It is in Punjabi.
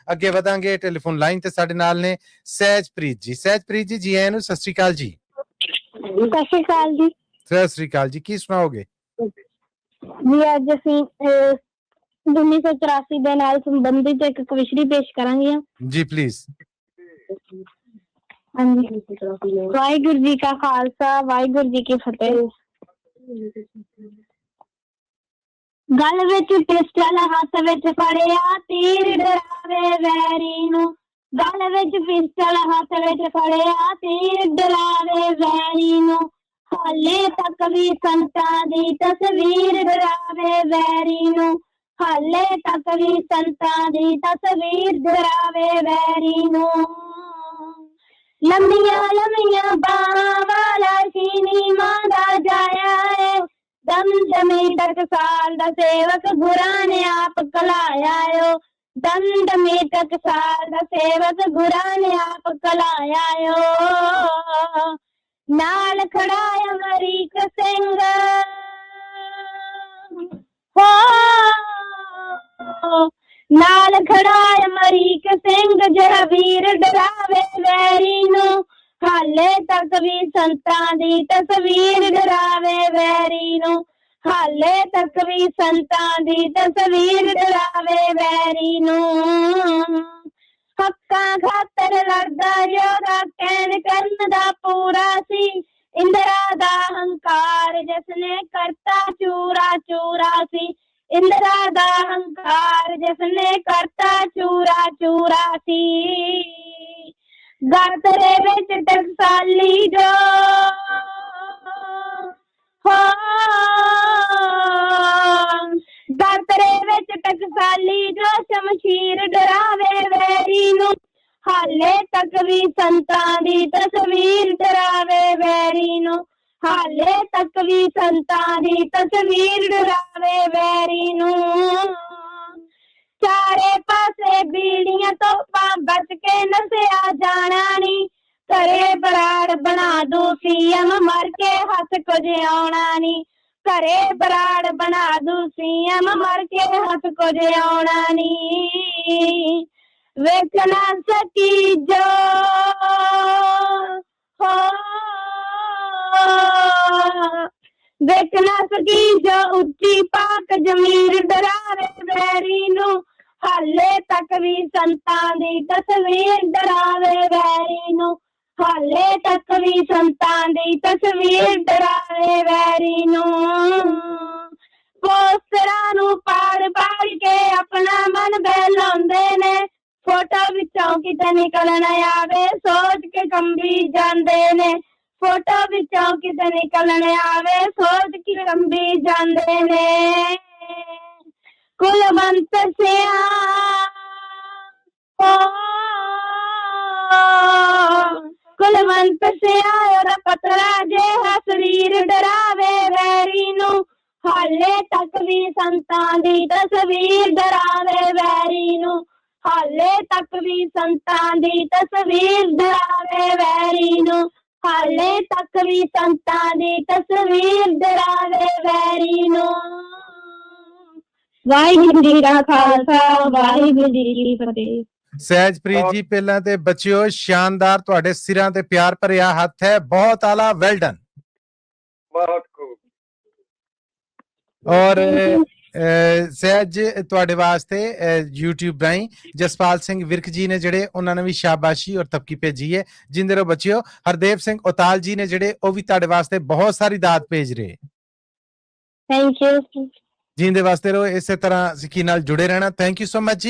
ਅੱਗੇ ਵਧਾਂਗੇ। ਟੈਲੀਫੋਨ ਲਾਈਨ ਤੇ ਸਾਡੇ ਨਾਲ ਨੇ ਸਹਿਜਪ੍ਰੀਤ ਜੀ। ਸਹਿਜਪ੍ਰੀਤ ਜੀ ਆਇਆਂ ਨੂੰ, ਸਤਿ ਸ਼੍ਰੀ ਅਕਾਲ ਜੀ। ਸਤਿ ਸ਼੍ਰੀ ਅਕਾਲ ਜੀ। ਸਤਿ ਸ਼੍ਰੀ ਅਕਾਲ ਜੀ। ਕੀ ਸੁਣਾਓਗੇ ਜੀ? ਅੱਜ ਅਸੀਂ 1984 ਦੇ ਨਾਲ ਸੰਬੰਧਿਤ ਇੱਕ ਕਵਿਸ਼ਰੀ ਪੇਸ਼ ਕਰਾਂਗੇ ਜੀ, ਪਲੀਜ਼। ਹਾਂਜੀ। ਵਾਹਿਗੁਰੂ ਜੀ ਕਾ ਖਾਲਸਾ, ਵਾਹਿਗੁਰੂ ਜੀ ਕੀ ਫਤਿਹ। ਗਲ ਵਿੱਚ ਪਿਸਟਲ, ਹੱਥ ਵਿੱਚ ਫੜਿਆ ਤੀਰ, ਡਰਾਵੇ ਵੈਰੀ ਨੂੰ। ਗਲ ਵਿੱਚ ਪਿਸਟਲ, ਹੱਥ ਵਿੱਚ ਫੜਿਆ ਤੀਰ, ਡਰਾਵੇ ਵੈਰੀ ਨੂੰ। ਹਾਲੇ ਤੱਕ ਵੀ ਸੰਤਾਂ ਦੀ ਤਸਵੀਰ, ਡਰਾਵੇ ਵੈਰੀ ਨੂੰ। ਹਾਲੇ ਤੱਕ ਵੀ ਸੰਤਾਂ ਦੀ ਤਸਵੀਰ, ਡਰਾਵੇ ਵੈਰੀ ਨੂੰ। ਲੰਮੀਆਂ ਲੰਮੀਆਂ ਬਾਹਾਂ ਵਾਲਾ ਸੀਨੀ ਮਾਂ ਦਾ ਜਾਇਆ ਏ। ਦਮਦਮੀ ਟਕਸਾਲ ਦਾ ਸੇਵਕ ਗੁਰਾਂ ਨੇ ਆਪ ਕਲਾਇਆ ਓ। ਦਮਦਮੀ ਟਕਸਾਲ ਦਾ ਸੇਵਕ ਗੁਰਾਂ ਨੇ ਆਪ ਕਲਾਇਆ ਓ। ਨਾਲ ਖੜਾ ਅਮਰੀਕ ਸਿੰਘ ਹੋ, ਨਾਲ ਖੜਾ ਅਮਰੀਕ ਸਿੰਘ, ਜਿਹੜਾ ਵੀਰ ਡਰਾਵੇ ਵੈਰੀ ਨੂੰ। ਹਾਲੇ ਤੱਕ ਵੀ ਸੰਤਾਂ ਦੀ ਤਸਵੀਰ, ਡਰਾਵੇ ਵੈਰੀ ਨੂੰ। ਹਾਲੇ ਤੱਕ ਵੀ ਸੰਤਾਂ ਦੀ ਤਸਵੀਰ, ਡਰਾਵੇ ਵੈਰੀ ਨੂੰ। ਹੱਕਾਂ ਖਾਤਰ ਲੜਦਾ ਯੋਧਾ, ਕਹਿਣ ਕਰਨ ਦਾ ਪੂਰਾ ਸੀ। ਇੰਦਰਾ ਦਾ ਹੰਕਾਰ ਜਿਸਨੇ ਕਰਤਾ ਚੂਰਾ ਚੂਰਾ ਸੀ। ਇੰਦਰਾ ਦਾ ਹੰਕਾਰ ਜਿਸਨੇ ਕਰਤਾ ਚੂਰਾ ਚੂਰਾ ਸੀ। ਗਾਤਰੇ ਵਿੱਚ ਟਕਸਾਲੀ ਜੋ ਹੋ, ਗਾਤਰੇ ਵਿੱਚ ਟਕਸਾਲੀ ਜੋ, ਸ਼ਮਸ਼ੀਰ ਡਰਾਵੇ ਵੈਰੀ ਨੂੰ। ਹਾਲੇ ਤੱਕ ਵੀ ਸੰਤਾਂ ਦੀ ਤਸਵੀਰ, ਡਰਾਵੇ ਵੈਰੀ ਨੂੰ। ਹਾਲੇ ਤੱਕ ਵੀ ਸੰਤਾਂ ਦੀ ਤਸਵੀਰ, ਡਰਾਵੇ ਵੈਰੀ ਨੂੰ। ਚਾਰੇ ਪਾਸੇ ਬੀੜੀਆਂ ਤੋਪਾਂ, ਬਚ ਕੇ ਨਸਿਆ ਜਾਣਾ ਨੀ। ਘਰੇ ਬਰਾੜ ਬਣਾ ਦੂ ਸੀਐਮ, ਮਰ ਕੇ ਹੱਥ ਕੁਝ ਆਉਣਾ ਨੀ। ਘਰੇ ਬਰਾੜ ਬਣਾ ਦੂ ਸੀਐਮ, ਮਰ ਕੇ ਹੱਥ ਕੁਝ ਆਉਣਾ ਨੀ। ਵੇਖ ਨਾ ਸਕੀ ਜੋ ਹੋ, ਵੇਖ ਨਾ ਸਕੀ ਜੋ ਉੱਚੀ ਪਾਕ ਜ਼ਮੀਰ, ਡਰਾਵੇ ਵੈਰੀ ਨੂੰ। ਹਾਲੇ ਤੱਕ ਵੀ ਸੰਤਾਂ ਦੀ ਤਸਵੀਰ, ਡਰਾਵੇ ਵੈਰੀ ਨੂੰ। ਹਾਲੇ ਤੱਕ ਵੀ ਸੰਤਾਂ ਦੀ ਤਸਵੀਰ, ਡਰਾਵੇ ਵੈਰੀ ਨੂੰ। ਪੋਸਟਰਾਂ ਨੂੰ ਪਾੜ ਪਾੜ ਕੇ ਆਪਣਾ ਮਨ ਬਹਿਲਾਉਂਦੇ ਨੇ। ਫੋਟੋ ਵਿੱਚੋਂ ਕਿਤੇ ਨਿਕਲ ਨਾ ਆਵੇ, ਸੋਚ ਕੇ ਕੰਬੀ ਜਾਂਦੇ ਨੇ। ਫੋਟੋ ਵਿੱਚੋਂ ਕਿਤੇ ਨਿਕਲ ਨਾ ਆਵੇ, ਸੋਚ ਕੇ ਕੰਬੀ ਜਾਂਦੇ ਨੇ। ਕੁਲਵੰਤ ਸਿਆਂ ਹੋ, ਕੁਲਵੰਤ ਸਿਆਂ ਉਹਦਾ ਪਤਲਾ ਜਿਹਾ ਸਰੀਰ, ਡਰਾਵੇ ਵੈਰੀ ਨੂੰ। ਹਾਲੇ ਤੱਕ ਵੀ ਸੰਤਾਂ ਦੀ ਤਸਵੀਰ, ਡਰਾਵੇ ਵੈਰੀ ਨੂੰ। ਹਾਲੇ ਤੱਕ ਵੀ ਸੰਤਾਂ ਦੀ ਤਸਵੀਰ, ਡਰਾਵੇ ਵੈਰੀ ਨੂੰ। ਹਾਲੇ ਤੱਕ ਵੀ ਸੰਤਾਂ ਦੀ ਤਸਵੀਰ, ਡਰਾਵੇ ਵੈਰੀ ਨੂੰ। ਵਾਹਿਗੁਰੂ ਜੀ ਕਾ ਖਾਲਸਾ, ਵਾਹਿਗੁਰੂ ਜੀ ਕੀ ਫਤਿਹ। ਸਹਿਜਪ੍ਰੀਤ ਜੀ, ਪਹਿਲਾਂ ਤੇ ਬੱਚਿਓ ਸ਼ਾਨਦਾਰ, ਤੁਹਾਡੇ ਸਿਰਾਂ ਤੇ ਪਿਆਰ ਭਰਿਆ ਹੱਥ ਹੈ। ਬਹੁਤ ਆਲਾ, ਵੈਲ ਡਨ। ਬਹੁਤ ਖੂਬ। ਔਰ ਸਹਿਜ ਤੁਹਾਡੇ ਵਾਸਤੇ YouTube ਰਾਹੀਂ ਜਸਪਾਲ ਸਿੰਘ ਵਿਰਕ ਜੀ ਨੇ ਜਿਹੜੇ, ਉਹਨਾਂ ਨੇ ਵੀ ਸ਼ਾਬਾਸ਼ੀ ਔਰ ਤਬਕੀ ਭੇਜੀ ਹੈ। ਜਿੰਦੇ ਰਹੋ ਬੱਚਿਓ। ਹਰਦੇਵ ਸਿੰਘ ਉਤਾਲ ਜੀ ਨੇ ਜਿਹੜੇ, ਉਹ ਵੀ ਤੁਹਾਡੇ ਵਾਸਤੇ ਬਹੁਤ ਸਾਰੀ ਦਾਤ ਭੇਜ ਰਹੇ। Thank you. ਜਿੰਦੇ ਵਾਸਤੇ ਰਹੋ, ਇਸੇ ਤਰ੍ਹਾਂ ਸਿੱਖੀ ਨਾਲ ਜੁੜੇ ਰਹਿਣਾ। ਥੈਂਕ ਯੂ ਸੋ ਮਚ ਜੀ।